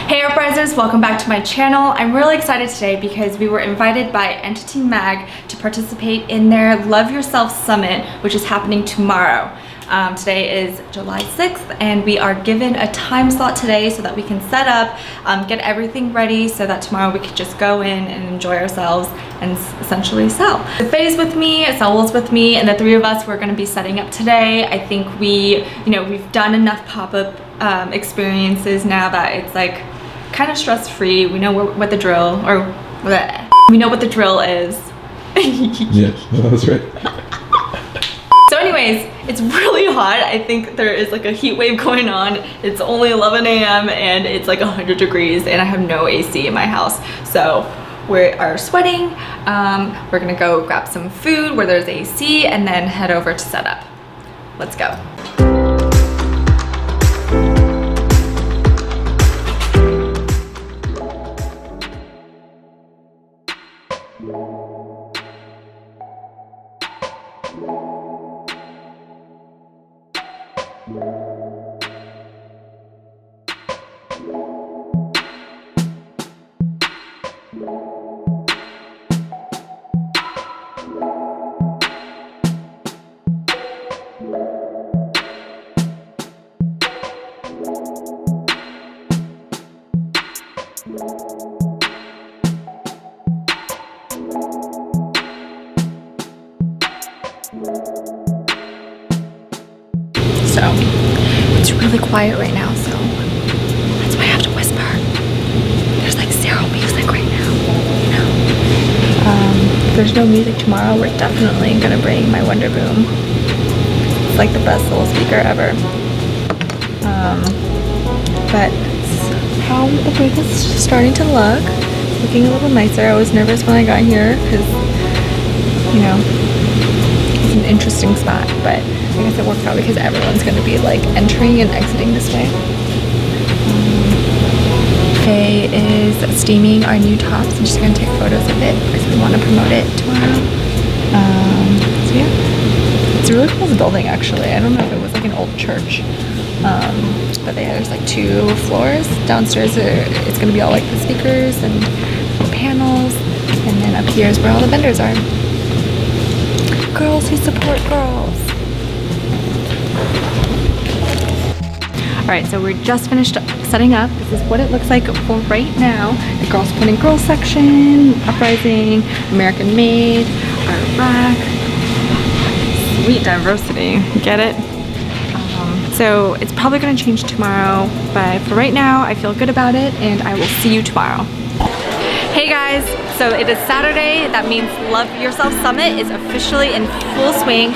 Hey Uprisers, welcome back to my channel. I'm really excited today because we were invited by Entity Mag to participate in their Love Yourself Summit, which is happening tomorrow. Today is July 6th and we are given a time slot today so that we can set up, get everything ready so that tomorrow we could just go in and enjoy ourselves and essentially sell. Faye's with me, Saul's with me, and the three of us we're going to be setting up today. I think we've done enough pop-up experiences now that it's like kind of stress-free. We know what the drill, or bleh, we know what the drill is. Yes, that's right. So anyways, it's really hot. I think there is like a heat wave going on. It's only 11 a.m. and it's like 100 degrees and I have no AC in my house. So we are sweating. We're gonna go grab some food where there's AC and then head over to set up. Let's go. So it's really quiet right now, so that's why I have to whisper. There's like zero music right now, you know. If there's no music tomorrow, we're definitely gonna bring my Wonder Boom. It's like the best little speaker ever. But how the booth is starting to look, looking a little nicer. I was nervous when I got here because, you know, it's an interesting spot, but I guess it worked out because everyone's going to be like entering and exiting this way. Faye is steaming our new tops and she's going to take photos of it because we want to promote it tomorrow. So yeah, it's a really cool building actually. I don't know if it was like an old church, but there's like 2 floors. Downstairs it's going to be all like the speakers and the panels, and then up here is where all the vendors are. Girls who support girls. Alright, so we're just finished setting up. This is what it looks like for right now. The girls put in girls section, Uprising, American Made, our rack. Sweet diversity, get it? So it's probably going to change tomorrow, but for right now I feel good about it and I will see you tomorrow. Hey guys, so it is Saturday. That means Love Yourself Summit is officially in full swing.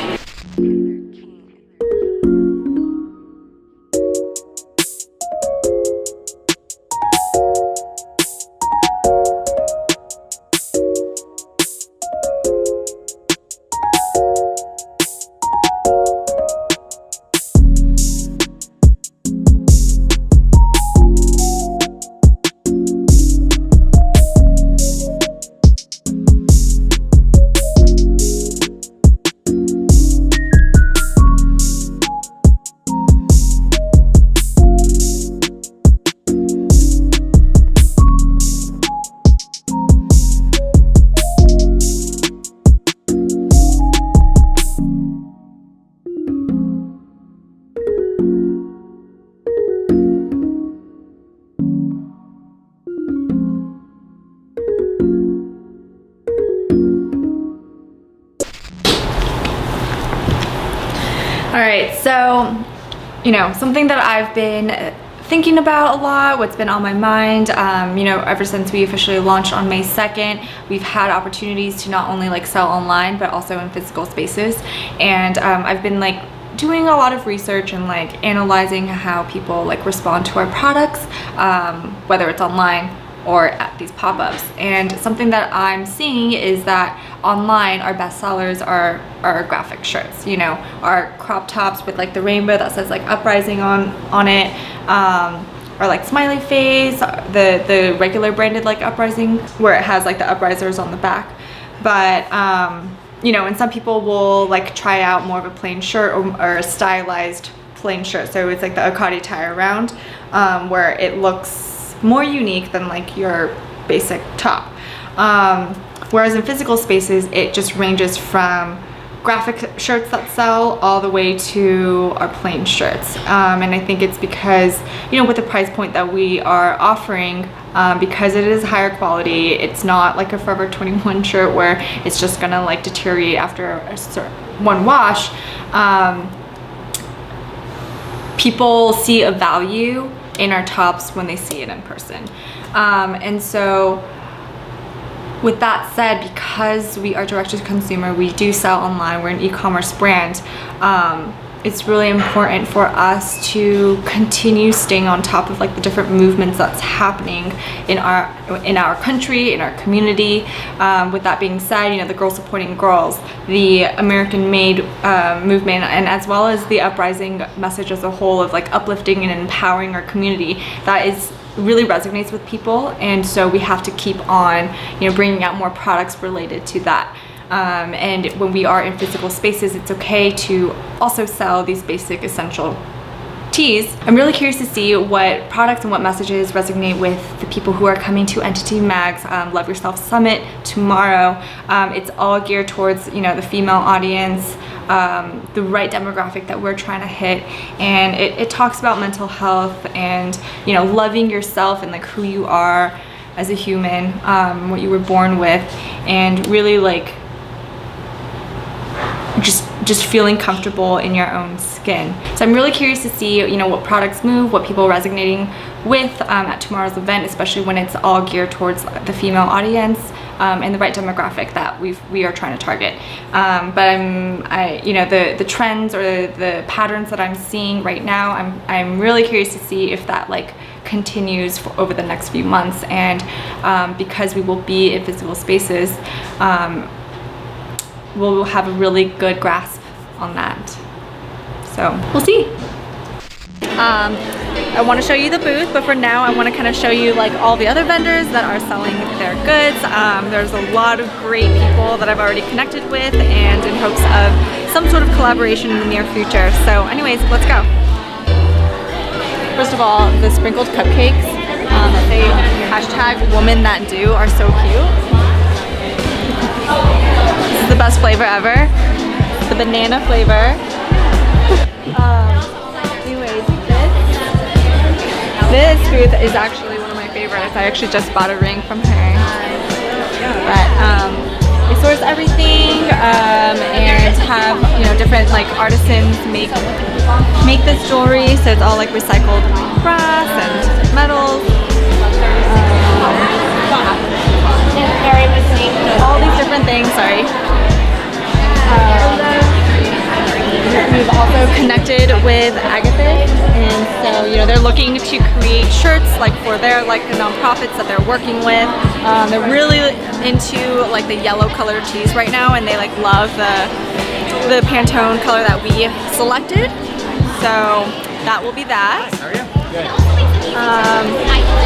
Alright, so, you know, something that I've been thinking about a lot, what's been on my mind, you know, ever since we officially launched on May 2nd, we've had opportunities to not only like sell online, but also in physical spaces. And I've been like doing a lot of research and like analyzing how people like respond to our products, whether it's online or at these pop-ups. And something that I'm seeing is that online our best sellers are our graphic shirts, you know, our crop tops with like the rainbow that says like Uprising on it, or like smiley face, the regular branded like Uprising where it has like the Uprisers on the back. But you know, and some people will like try out more of a plain shirt or a stylized plain shirt. So it's like the Akati tie around, where it looks more unique than like your basic top. Whereas in physical spaces, it just ranges from graphic shirts that sell all the way to our plain shirts. And I think it's because, you know, with the price point that we are offering, because it is higher quality, it's not like a Forever 21 shirt where it's just gonna like deteriorate after one wash. People see a value in our tops when they see it in person. And so with that said, because we are direct to consumer, we do sell online, we're an e-commerce brand, it's really important for us to continue staying on top of like the different movements that's happening in our country, in our community. With that being said, you know, the Girls Supporting Girls, the American Made movement, and as well as the Uprising message as a whole of like uplifting and empowering our community, that is really resonates with people. And so we have to keep on, you know, bringing out more products related to that. And when we are in physical spaces, it's okay to also sell these basic essential tees. I'm really curious to see what products and what messages resonate with the people who are coming to Entity Mag's Love Yourself Summit tomorrow. It's all geared towards, you know, the female audience, the right demographic that we're trying to hit, and it talks about mental health and, you know, loving yourself and like who you are as a human, what you were born with, and really like just feeling comfortable in your own skin. So I'm really curious to see, you know, what products move, what people are resonating with at tomorrow's event, especially when it's all geared towards the female audience, and the right demographic that we are trying to target. But you know, the trends or the patterns that I'm seeing right now, I'm really curious to see if that like continues over the next few months. And because we will be in physical spaces, we'll have a really good grasp on that. So we'll see. I want to show you the booth, but for now I want to kind of show you like all the other vendors that are selling their goods. There's a lot of great people that I've already connected with, and in hopes of some sort of collaboration in the near future. So anyways, let's go. First of all, the sprinkled cupcakes that they #WomanThatDo are so cute. This is the best flavor ever, the banana flavor. Anyways, this booth is actually one of my favorites. I actually just bought a ring from her. But they source everything and have, you know, different like artisans make this jewelry. So it's all like recycled brass and metals. All these different things, sorry. We've also connected with Agathis, and so, you know, they're looking to create shirts like for their like the nonprofits that they're working with. They're really into like the yellow colored tees right now, and they like love the Pantone color that we selected. So that will be that.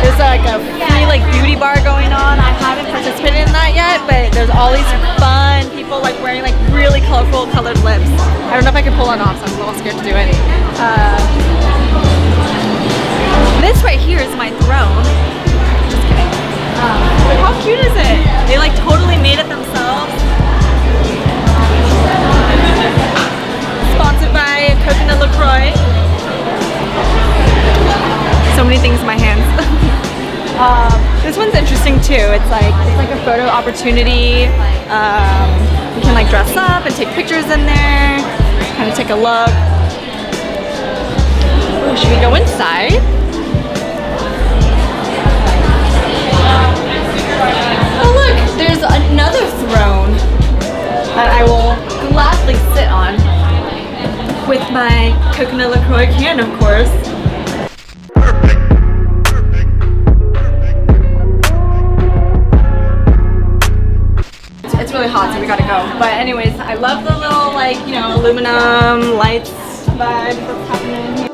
There's like a free like beauty bar going on. I haven't participated in that yet, but there's all these fun people like wearing like really colorful colored lips. I don't know if I can pull it off, so I'm a little scared to do it. This right here is my throne. Just kidding. But how cute is it? They like totally made it themselves. Sponsored by Coconut LaCroix. So many things in my hands. This one's interesting too. It's like a photo opportunity. You can like dress up and take pictures in there. Kind of take a look. Ooh, should we go inside? Oh look, there's another throne that I will gladly sit on with my Coconut LaCroix can, of course. It's really hot, so we gotta go. But anyways, I love the little like, you know, aluminum lights vibe that's happening here.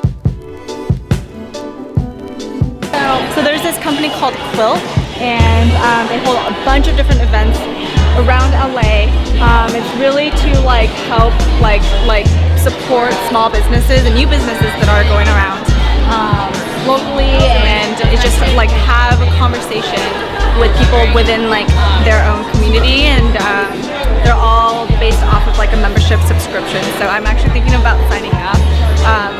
So there's this company called Quilt, and they hold a bunch of different events around LA. It's really to like help like support small businesses and new businesses that are going around. locally and just like have a conversation with people within like their own community, and they're all based off of like a membership subscription. So I'm actually thinking about signing up.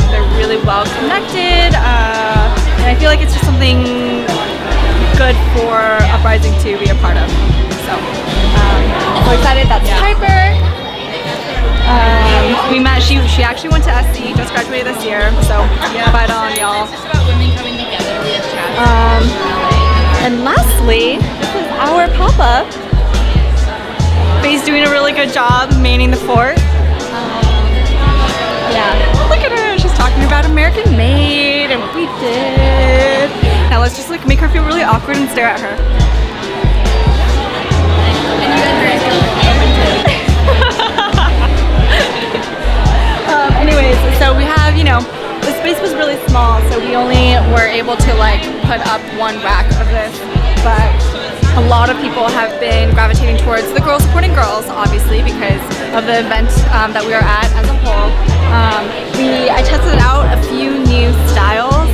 They're really well connected, and I feel like it's just something good for Uprising to be a part of. So excited. That's Piper. We met. She actually went to SC, just graduated this year. So fight on, y'all. And lastly, this is our pop-up. Faye's doing a really good job manning the fort. Yeah, look at her. She's talking about American made and what we did. Now let's just like make her feel really awkward and stare at her. Anyways, so we have, you know, the space was really small, so we only were able to like put up one rack of this, but a lot of people have been gravitating towards the girls supporting girls, obviously, because of the event that we are at as a whole. I tested out a few new styles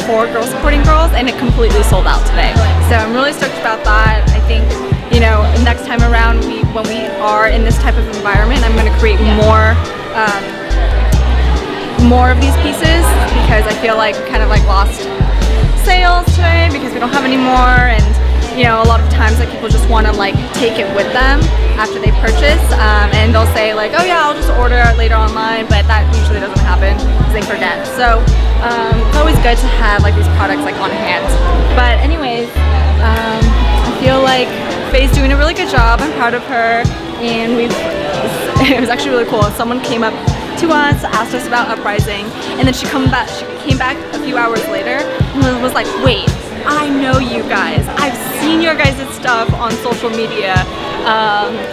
for girls supporting girls, and it completely sold out today. So I'm really stoked about that. I think, you know, next time around, when we are in this type of environment, I'm going to create more of these pieces, because I feel like we kind of like lost sales today because we don't have any more. And you know, a lot of times like people just want to like take it with them after they purchase, and they'll say like, oh yeah, I'll just order it later online, but that usually doesn't happen because they forget. So it's always good to have like these products like on hand. But anyways, I feel like Faye's doing a really good job. I'm proud of her, and it was actually really cool. Someone came up to us, asked us about Uprising, and then she came back a few hours later and was like, wait, I know you guys. I've seen your guys' stuff on social media.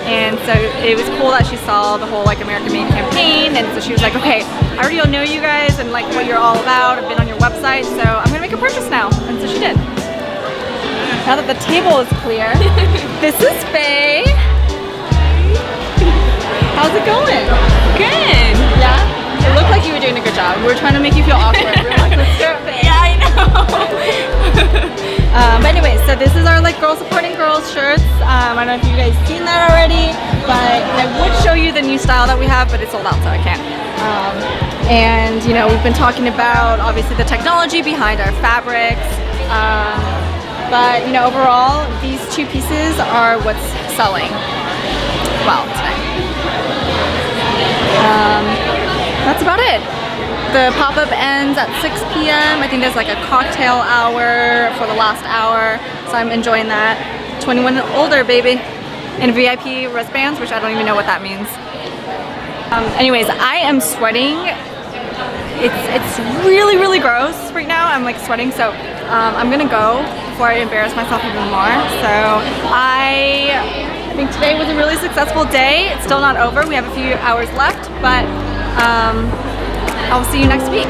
And so it was cool that she saw the whole like American Made campaign, and so she was like, okay, I already know you guys and like what you're all about. I've been on your website, so I'm gonna make a purchase now. And so she did. Now that the table is clear, this is Faye. How's it going? Good. Yeah? It looked like you were doing a good job. We were trying to make you feel awkward. We were like, let's do it, Faye. Yeah, I know. But anyway, so this is our like girls supporting girls shirts. I don't know if you guys seen that already, but I would show you the new style that we have, but it's sold out, so I can't. And you know, we've been talking about obviously the technology behind our fabrics, but you know, overall, these two pieces are what's selling well today. That's about it. The pop-up ends at 6 p.m. I think there's like a cocktail hour for the last hour, so I'm enjoying that. 21 and older, baby. And VIP wristbands, which I don't even know what that means. Anyways, I am sweating. It's really, really gross right now. I'm like sweating, so I'm gonna go before I embarrass myself even more. So I think today was a really successful day. It's still not over. We have a few hours left, but I'll see you next week.